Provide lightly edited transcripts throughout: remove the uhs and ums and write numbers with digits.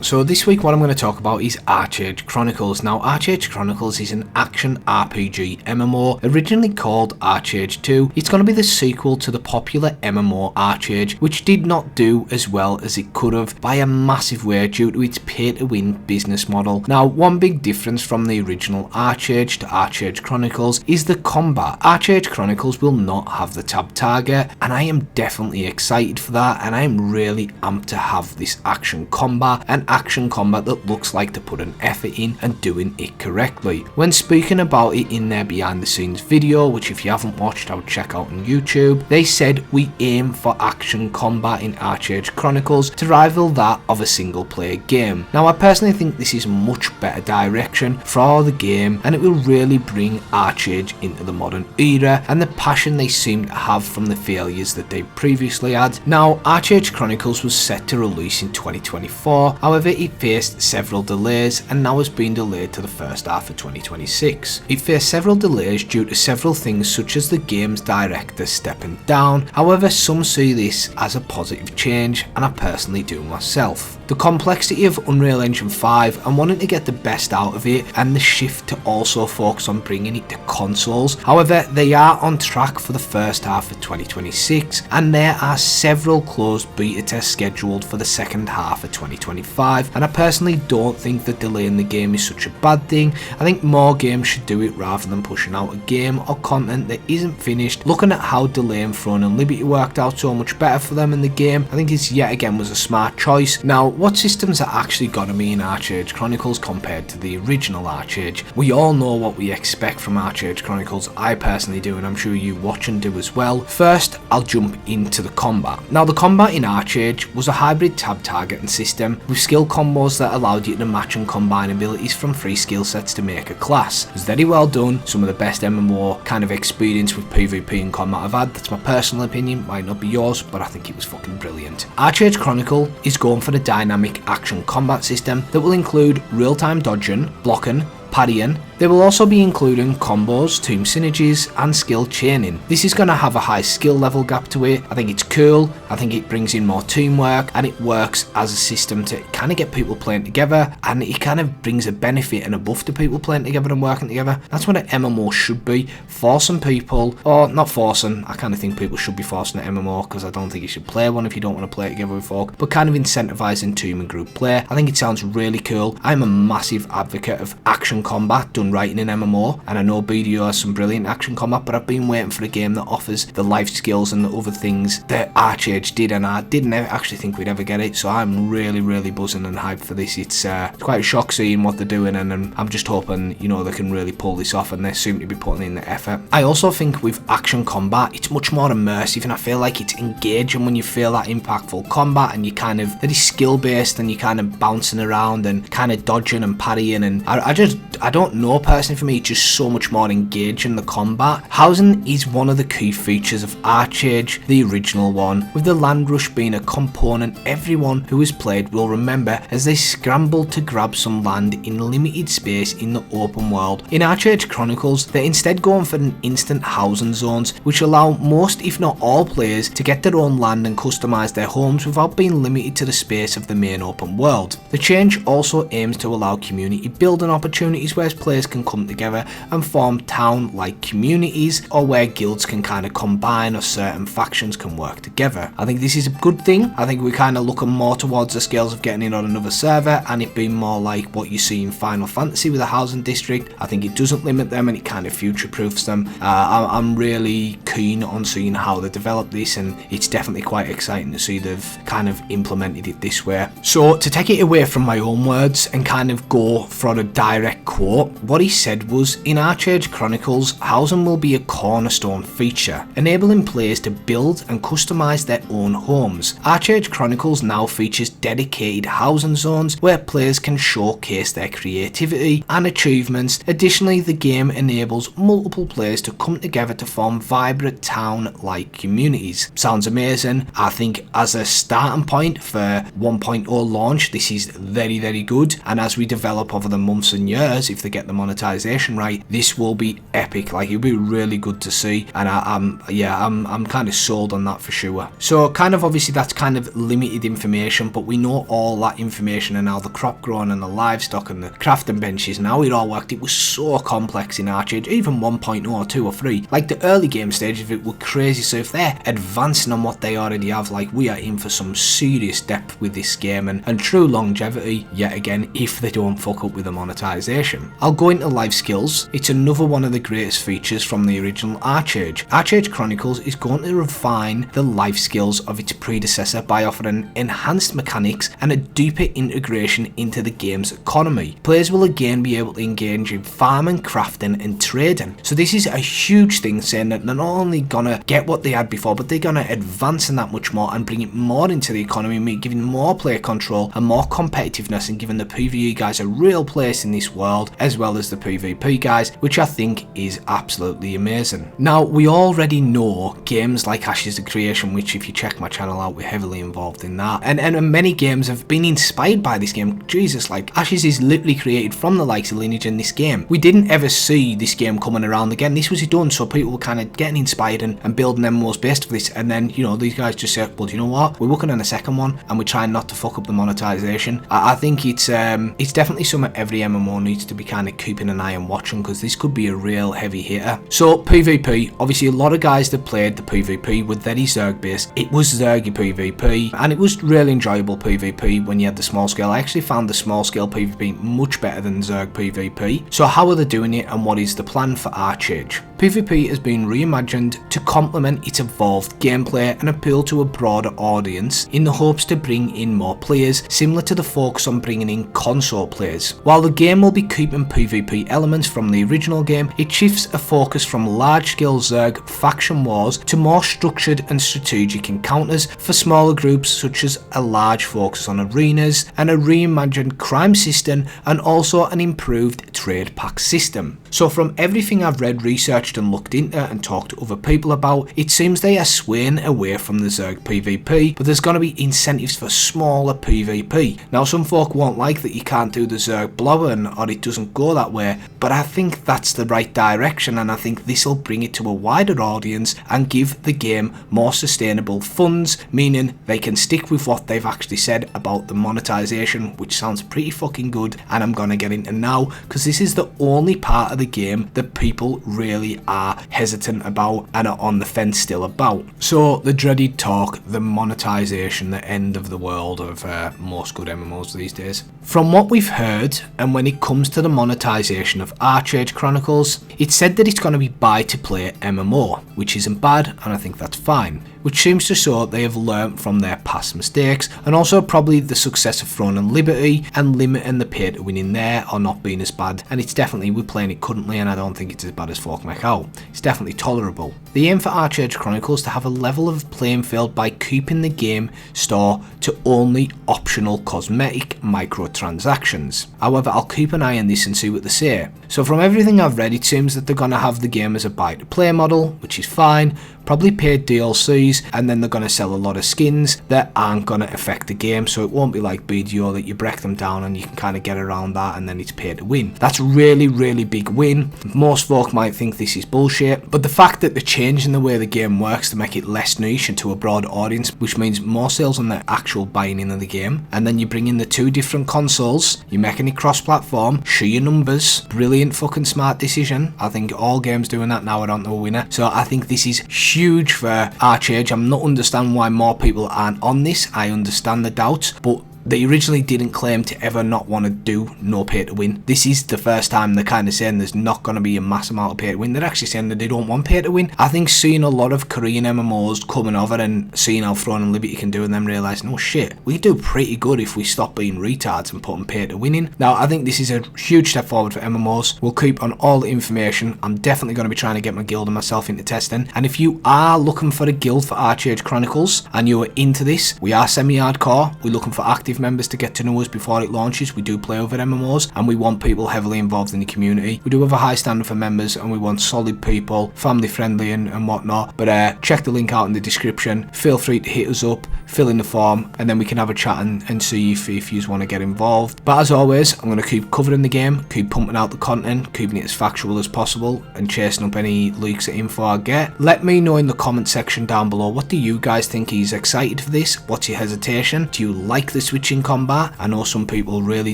So this week what I'm going to talk about is Archeage Chronicles. Now Archeage Chronicles is an action RPG MMO originally called Archeage 2. It's going to be the sequel to the popular MMO Archeage, which did not do as well as it could have by a massive way due to its pay-to-win business model. Now one big difference from the original Archeage to Archeage Chronicles is the combat. Archeage Chronicles will not have the tab target, and I am definitely excited for that, and I am really amped to have this action combat and action combat that looks like to put an effort in and doing it correctly. When speaking about it in their behind the scenes video, which if you haven't watched I would check out on YouTube, they said we aim for action combat in Archeage Chronicles to rival that of a single player game. Now I personally think this is a much better direction for the game, and it will really bring Archeage into the modern era and the passion they seem to have from the failures that they previously had. Now Archeage Chronicles was set to release in 2024, however it faced several delays and now has been delayed to the first half of 2026. It faced several delays due to several things such as the game's director stepping down, however some see this as a positive change, and I personally do myself. The complexity of Unreal Engine 5 and wanting to get the best out of it, and the shift to also focus on bringing it to consoles. However, they are on track for the first half of 2026 and there are several closed beta tests scheduled for the second half of 2025, and I personally don't think that delaying the game is such a bad thing. I think more games should do it rather than pushing out a game or content that isn't finished. Looking at how delaying Throne and Liberty worked out so much better for them in the game, I think this yet again was a smart choice. Now what systems are actually gonna be in Archeage Chronicles compared to the original Archeage? We all know what we expect from Archeage Chronicles. I personally do, and I'm sure you watching do as well. First, I'll jump into the combat. Now the combat in Archeage was a hybrid tab targeting system with skill combos that allowed you to match and combine abilities from 3 skill sets to make a class. It was very well done, some of the best MMO kind of experience with PvP and combat I've had. That's my personal opinion, might not be yours, but I think it was fucking brilliant. Archeage Chronicle is going for the dynamic action combat system that will include real-time dodging, blocking, parrying. They will also be including combos, team synergies and skill chaining. This is going to have a high skill level gap to it. I think it's cool, I think it brings in more teamwork, and it works as a system to kind of get people playing together, and it kind of brings a benefit and a buff to people playing together and working together. That's what an MMO should be, forcing people, or not forcing, I kind of think people should be forcing an MMO because I don't think you should play one if you don't want to play it together with folk, but kind of incentivizing team and group play. I think it sounds really cool. I'm a massive advocate of action combat done right in an MMO, and I know BDO has some brilliant action combat, but I've been waiting for a game that offers the life skills and the other things that Archeage did, and I didn't actually think we'd ever get it, so I'm really buzzing and hyped for this. It's quite a shock seeing what they're doing, and I'm just hoping, you know, they can really pull this off, and they seem to be putting in the effort. I also think with action combat it's much more immersive, and I feel like it's engaging when you feel that impactful combat, and you kind of, that is skill based, and you're kind of bouncing around and kind of dodging and parrying, and I don't know, personally for me it's just so much more engaging, the combat. Housing is one of the key features of Archeage, the original one, with the land rush being a component everyone who has played will remember as they scrambled to grab some land in limited space in the open world. In Archeage Chronicles they're instead going for an instant housing zones, which allow most if not all players to get their own land and customise their homes without being limited to the space of the main open world. The change also aims to allow community building opportunities where players can come together and form town-like communities, or where guilds can kind of combine or certain factions can work together. I think this is a good thing. I think we're kind of looking more towards the scales of getting in on another server and it being more like what you see in Final Fantasy with a housing district. I think it doesn't limit them and it kind of future-proofs them. I'm really keen on seeing how they develop this, and it's definitely quite exciting to see they've kind of implemented it this way. So to take it away from my own words and kind of go for a direct quote, what he said was, in Archeage Chronicles, housing will be a cornerstone feature, enabling players to build and customise their own homes. Archeage Chronicles now features dedicated housing zones where players can showcase their creativity and achievements. Additionally, the game enables multiple players to come together to form vibrant town-like communities. Sounds amazing. I think as a starting point for 1.0 launch, this is very good, and as we develop over the months and years, if they get the monetization right, this will be epic. Like, it'll be really good to see, and I'm kind of sold on that for sure. So kind of obviously that's kind of limited information, but we know all that information and how the crop growing and the livestock and the crafting benches and how it all worked. It was so complex in Archeage, even 1.0 or 2 or 3. Like, the early game stage of it were crazy, so if they're advancing on what they already have, like, we are in for some serious depth with this game and true longevity yet again if they don't fuck up with the monetization. I'll go into Lifeskills. It's another one of the greatest features from the original Archeage. Archeage Chronicles is going to refine the life skills of its predecessor by offering enhanced mechanics and a deeper integration into the game's economy. Players will again be able to engage in farming, crafting and trading. So this is a huge thing, saying that they're not only gonna get what they had before, but they're gonna advance in that much more and bring it more into the economy, giving more player control and more competitiveness, and giving the PvE guys a real place in this world, as well as the PvP guys, which I think is absolutely amazing. Now, we already know games like Ashes of Creation, which if you check my channel out, we're heavily involved in that, and many games have been inspired by this game. Jesus, like, Ashes is literally created from the likes of Lineage in this game. We didn't ever see this game coming around again. This was done, so people were kind of getting inspired and building MMOs based for this, and then, you know, these guys just said, well, do you know what, we're working on a second one and we're trying not to fuck up the monetization. I think it's definitely something every MMO needs to be kind of keeping an eye on watching, because this could be a real heavy hitter. So PvP, obviously a lot of guys that played the PvP were very Zerg based. It was Zergy PvP, and it was really enjoyable PvP when you had the small scale. I actually found the small scale PvP much better than Zerg PvP. So how are they doing it, and what is the plan for Archeage? PvP has been reimagined to complement its evolved gameplay and appeal to a broader audience in the hopes to bring in more players, similar to the focus on bringing in console players. While the game will be keeping PvP elements from the original game, it shifts a focus from large-scale Zerg faction wars to more structured and strategic encounters for smaller groups, such as a large focus on arenas and a reimagined crime system, and also an improved trade pack system. So from everything I've read, researched and looked into and talked to other people about, it seems they are swaying away from the Zerg PvP, but there's going to be incentives for smaller PvP. Now, some folk won't like that you can't do the Zerg blowing or it doesn't go that way, but I think that's the right direction, and I think this will bring it to a wider audience and give the game more sustainable funds, meaning they can stick with what they've actually said about the monetization, which sounds pretty fucking good, and I'm going to get into now, because this is the only part of the game that people really are hesitant about and are on the fence still about. So the dreaded talk, the monetization, the end of the world of most good MMOs these days. From what we've heard, and when it comes to the monetization of Archeage Chronicles, it's said that it's going to be buy to play MMO, which isn't bad, and I think that's fine, which seems to show they have learnt from their past mistakes, and also probably the success of Throne and Liberty and limiting the pay to win in there are not being as bad, and it's definitely, we're playing it currently and I don't think it's as bad as folk make out. It's definitely tolerable. The aim for Archeage Chronicles to have a level of playing field by keeping the game store to only optional cosmetic microtransactions. However, I'll keep an eye on this and see what they say. So from everything I've read, it seems that they're going to have the game as a buy to play model, which is fine, probably paid DLCs, and then they're going to sell a lot of skins that aren't going to affect the game, so it won't be like BDO that you break them down and you can kind of get around that and then it's pay to win. That's really, really big win. Most folk might think this is bullshit, but the fact that they're changing the way the game works to make it less niche and to a broad audience, which means more sales on the actual buying in of the game, and then you bring in the two different consoles, you're making it cross-platform, sheer numbers, brilliant fucking smart decision. I think all games doing that now are on to a winner, so I think this is huge for Archeage. I'm not understanding why more people aren't on this. I understand the doubts, but they originally didn't claim to ever not want to do no pay to win. This is the first time they're kind of saying there's not going to be a mass amount of pay to win. They're actually saying that they don't want pay to win. I think seeing a lot of Korean MMOs coming over and seeing how Throne and Liberty can do and them realising, oh shit, we do pretty good if we stop being retards and putting pay to win in. Now, I think this is a huge step forward for MMOs. We'll keep on all the information. I'm definitely going to be trying to get my guild and myself into testing. And if you are looking for a guild for Archeage Chronicles and you're into this, we are semi-hardcore. We're looking for active active members to get to know us before it launches. We do play over MMOs, and we want people heavily involved in the community. We do have a high standard for members, and we want solid people, family friendly and whatnot. But check the link out in the description. Feel free to hit us up, fill in the form, and then we can have a chat and see if you want to get involved. But as always, I'm going to keep covering the game, keep pumping out the content, keeping it as factual as possible, and chasing up any leaks of info I get. Let me know in the comment section down below, what do you guys think? He's excited for this? What's your hesitation? Do you like the switching combat? I know some people really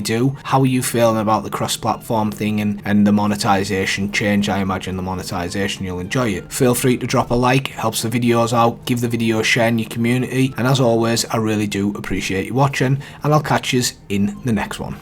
do. How are you feeling about the cross-platform thing and the monetization change? I imagine the monetization, you'll enjoy it. Feel free to drop a like, helps the videos out, give the video a share in your community, and as always, I really do appreciate you watching, and I'll catch you in the next one.